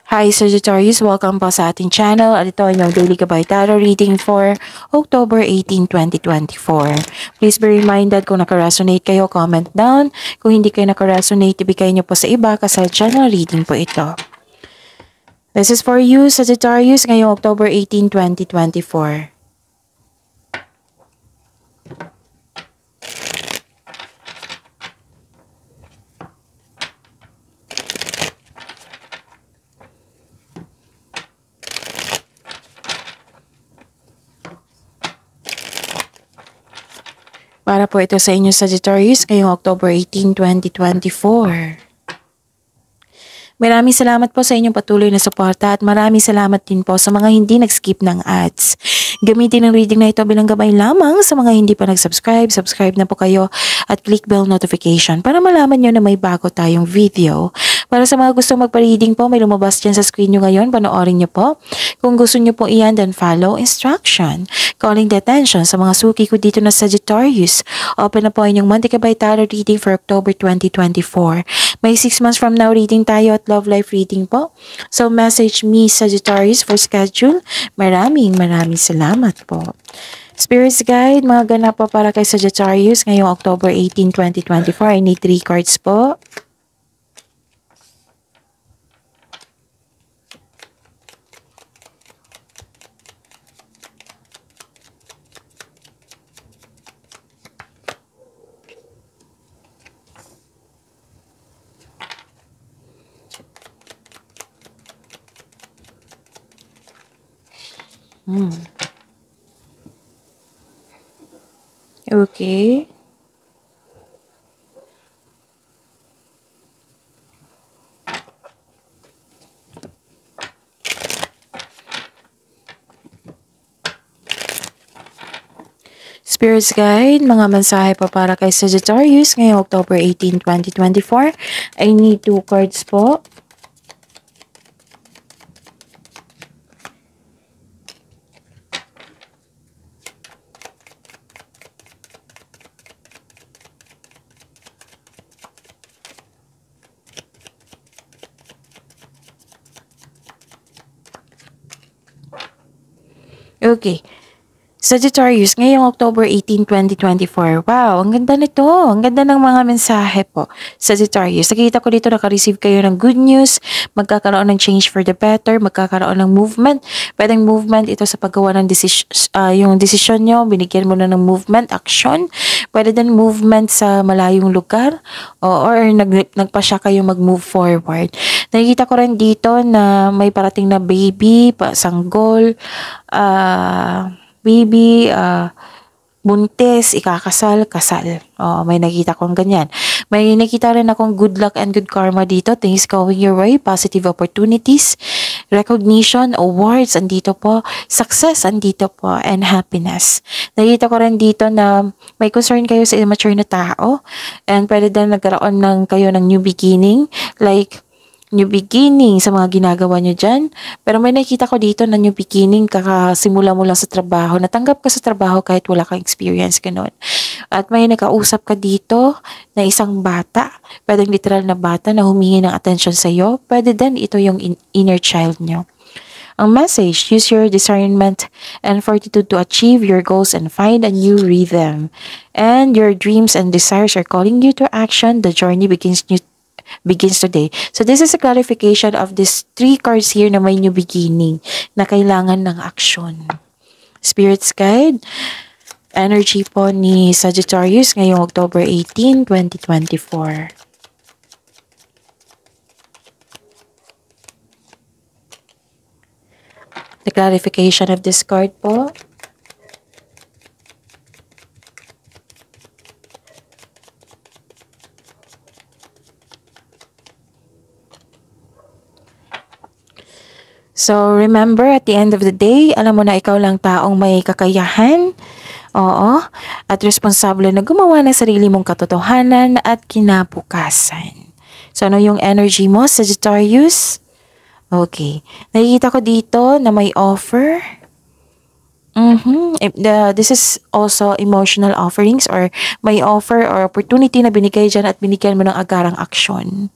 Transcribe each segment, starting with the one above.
Hi Sagittarius, welcome po sa ating channel at ito ang inyong daily gabay tarot reading for October 18, 2024. Please be reminded kung nakaresonate kayo, comment down. Kung hindi kayo nakaresonate, ibigay niyo po sa iba kasi channel reading po ito. This is for you Sagittarius ngayong October 18, 2024. Para po ito sa inyo Sagittarius ngayong October 18, 2024. Maraming salamat po sa inyong patuloy na suporta at maraming salamat din po sa mga hindi nag-skip ng ads. Gamitin ang reading na ito bilang gabay lamang sa mga hindi pa nag-subscribe. Subscribe na po kayo at click bell notification para malaman nyo na may bago tayong video. Para sa mga gustong magpa-reading po, may lumabas dyan sa screen nyo ngayon. Panoorin nyo po. Kung gusto nyo po iyan, then follow instruction. Calling the attention sa mga suki ko dito na Sagittarius. Open na po inyong monthly gabay tarot reading for October 2024. May 6 months from now reading tayo at love life reading po. So message me Sagittarius for schedule. Maraming salamat po. Spirits Guide, mga ganap po para kay Sagittarius ngayong October 18, 2024. I need 3 cards po. Okay. Spirits Guide, mga mensahe pa para kay Sagittarius ngayong October 18, 2024. I need 2 cards po. Okay. Sagittarius, ngayong October 18, 2024. Wow, ang ganda nito. Ang ganda ng mga mensahe po. Sagittarius, nakita ko dito naka-receive kayo ng good news. Magkakaroon ng change for the better. Magkakaroon ng movement. Pwedeng movement ito sa paggawa ng yung decision nyo. Binigyan mo na ng movement, action. Pwede din movement sa malayong lugar. Or nagpa-siya kayo mag-move forward. Nakikita ko rin dito na may parating na baby, sanggol, buntis, ikakasal, kasal. May nakita kong ganyan. May nakita rin akong good luck and good karma dito. Things going your way, positive opportunities, recognition, awards, andito po, success, andito po, and happiness. Nakita ko rin dito na may concern kayo sa immature na tao and pwede din nagkaroon kayo ng new beginning, like new beginning sa mga ginagawa nyo dyan. Pero may nakita ko dito na new beginning, kakasimula mo lang sa trabaho. Natanggap ka sa trabaho kahit wala kang experience, ganun. At may nakausap ka dito na isang bata, pwedeng literal na bata na humingi ng attention sa iyo. Pwede din ito yung inner child nyo. Ang message, use your discernment and fortitude to achieve your goals and find a new rhythm. And your dreams and desires are calling you to action. The journey begins today. So this is a clarification of these 3 cards here na may new beginning na kailangan ng action. Spirits Guide, energy po ni Sagittarius ngayong October 18, 2024. The clarification of this card po. So, remember, at the end of the day, alam mo na ikaw lang taong may kakayahan, at responsable na gumawa ng sarili mong katotohanan at kinabukasan. So, ano yung energy mo, Sagittarius? Okay. Nakikita ko dito na may offer. This is also emotional offerings or may offer or opportunity na binigay dyan at binigyan mo ng agarang aksyon.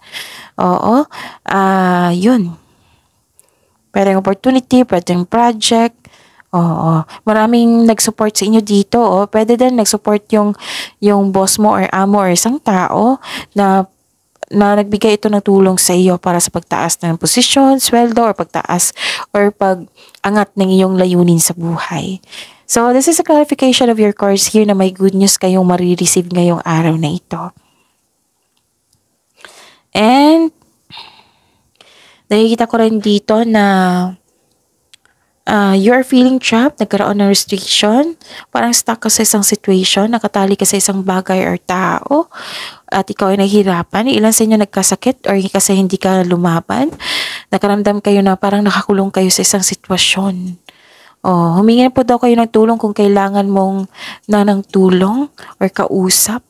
Yun. Pwedeng opportunity, pwedeng project. Oo, maraming nag-support sa inyo dito. Oh. Pwede din nag-support yung boss mo or amo or isang tao na nagbigay ito ng tulong sa iyo para sa pagtaas ng posisyon, sweldo, or pagtaas or pag-angat ng iyong layunin sa buhay. So, this is a clarification of your cards here na may good news kayong marireceive ngayong araw na ito. And, nakikita ko rin dito na you are feeling trapped, nagkaroon ng restriction, parang stuck ka sa isang situation, nakatali ka sa isang bagay or tao, at ikaw ay nahihirapan. Ilan sa inyo nagkasakit or kasi hindi ka lumaban, nakaramdam kayo na parang nakakulong kayo sa isang sitwasyon. Humingi po daw kayo ng tulong kung kailangan mong ng tulong or kausap.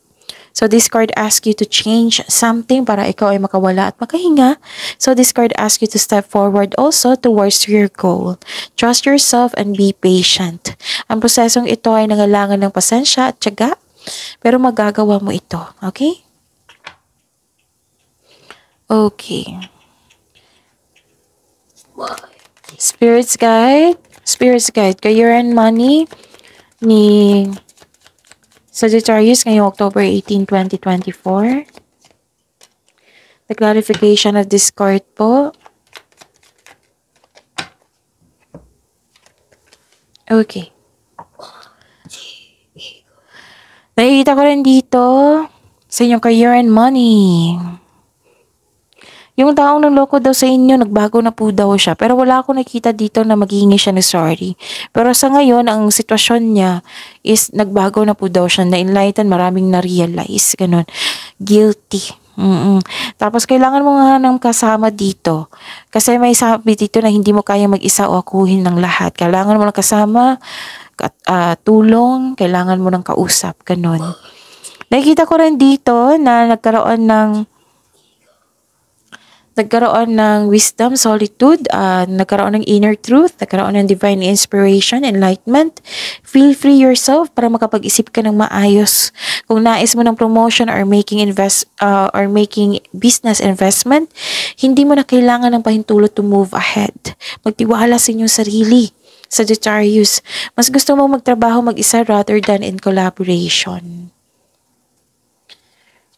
So, this card asks you to change something para ikaw ay makawala at makahinga. So, this card asks you to step forward also towards your goal. Trust yourself and be patient. Ang prosesong ito ay nangailangan ng pasensya at tiyaga, pero magagawa mo ito. Okay? Okay. Spirits Guide, career and money ni Sagittarius ngayong October 18, 2024. The clarification of this card po. Okay. Nakikita ko rin dito sa inyong career and money. Yung taong nanloko daw sa inyo, nagbago na po daw siya. Pero wala akong nakita dito na maghihingi siya ng sorry. Pero sa ngayon, ang sitwasyon niya is nagbago na po daw siya. Na-enlighten, maraming na-realize. Ganun. Guilty. Tapos kailangan mo nga ng kasama dito. Kasi may sabi dito na hindi mo kaya mag-isa o akuhin ng lahat. Kailangan mo ng kasama, tulong, kailangan mo ng kausap. Ganun. Nakikita ko rin dito na nagkaroon ng wisdom, solitude, nagkaroon ng inner truth, nagkaroon ng divine inspiration, enlightenment. Feel free yourself para makapag-isip ka ng maayos. Kung nais mo ng promotion or making business investment, hindi mo na kailangan ng pahintulot to move ahead. Magtiwala sa inyong sarili. Sagittarius, mas gusto mo magtrabaho mag-isa rather than in collaboration.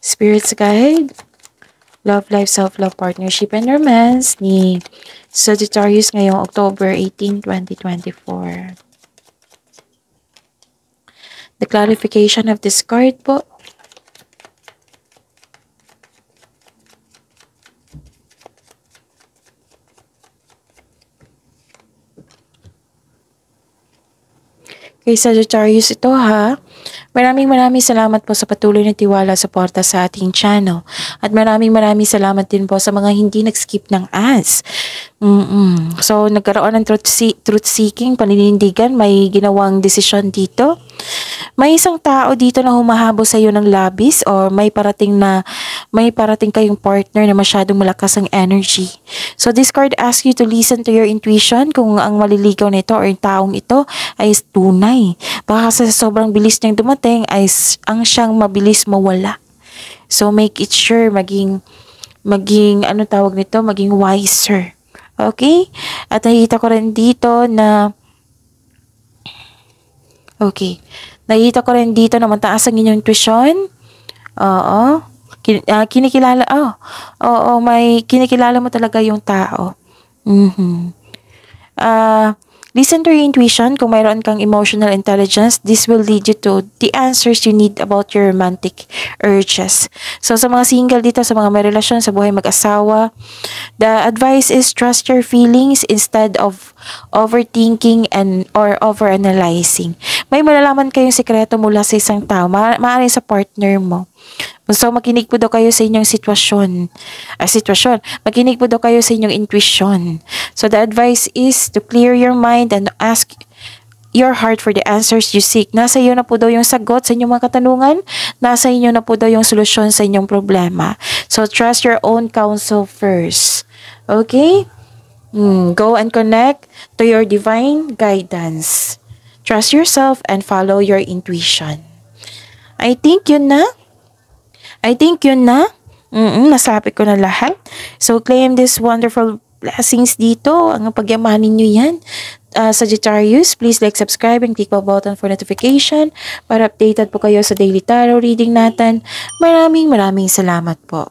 Spirits Guide, Love Life, Self-Love, Partnership, and Romance ni Sagittarius ngayong October 18, 2024. The clarification of this card po. Kay Sagittarius ito ha. Maraming salamat po sa patuloy na tiwala at suporta sa ating channel. At maraming salamat din po sa mga hindi nag-skip ng ads. So, nagkaroon ng truth seeking, paninindigan, may ginawang desisyon dito. May isang tao dito na humahabol sa iyo ng labis or may parating kayong partner na masyadong malakas ang energy. So, this card asks you to listen to your intuition kung ang maliligaw nito or yung taong ito ay tunay. Baka sa sobrang bilis niyang dumating ay ang siyang mabilis mawala. So, make it sure maging maging wiser. Okay? At nakikita ko rin dito na nakikita ko rin dito na mataas ang inyong intuition. Oo. Kinikilala mo talaga yung tao. Listen to your intuition. Kung mayroon kang emotional intelligence, this will lead you to the answers you need about your romantic urges. So, sa mga single dito, sa mga may relasyon, sa buhay mag-asawa, the advice is trust your feelings instead of overthinking or overanalyzing. May malalaman kayong sekreto mula sa isang tao, maaaring sa partner mo. So, makinig po daw kayo sa inyong sitwasyon. Makinig po daw kayo sa inyong intuition. So, the advice is to clear your mind and ask your heart for the answers you seek. Nasa iyo na po daw yung sagot sa inyong mga katanungan. Nasa inyo na po daw yung solusyon sa inyong problema. So, trust your own counsel first. Okay? Go and connect to your divine guidance. Trust yourself and follow your intuition. I think yun na. Nasabi ko na lahat. So, claim this wonderful blessings dito. Ang pagyamanin nyo yan. Sagittarius, please like, subscribe, and click the button for notification para updated po kayo sa daily tarot reading natin. Maraming salamat po.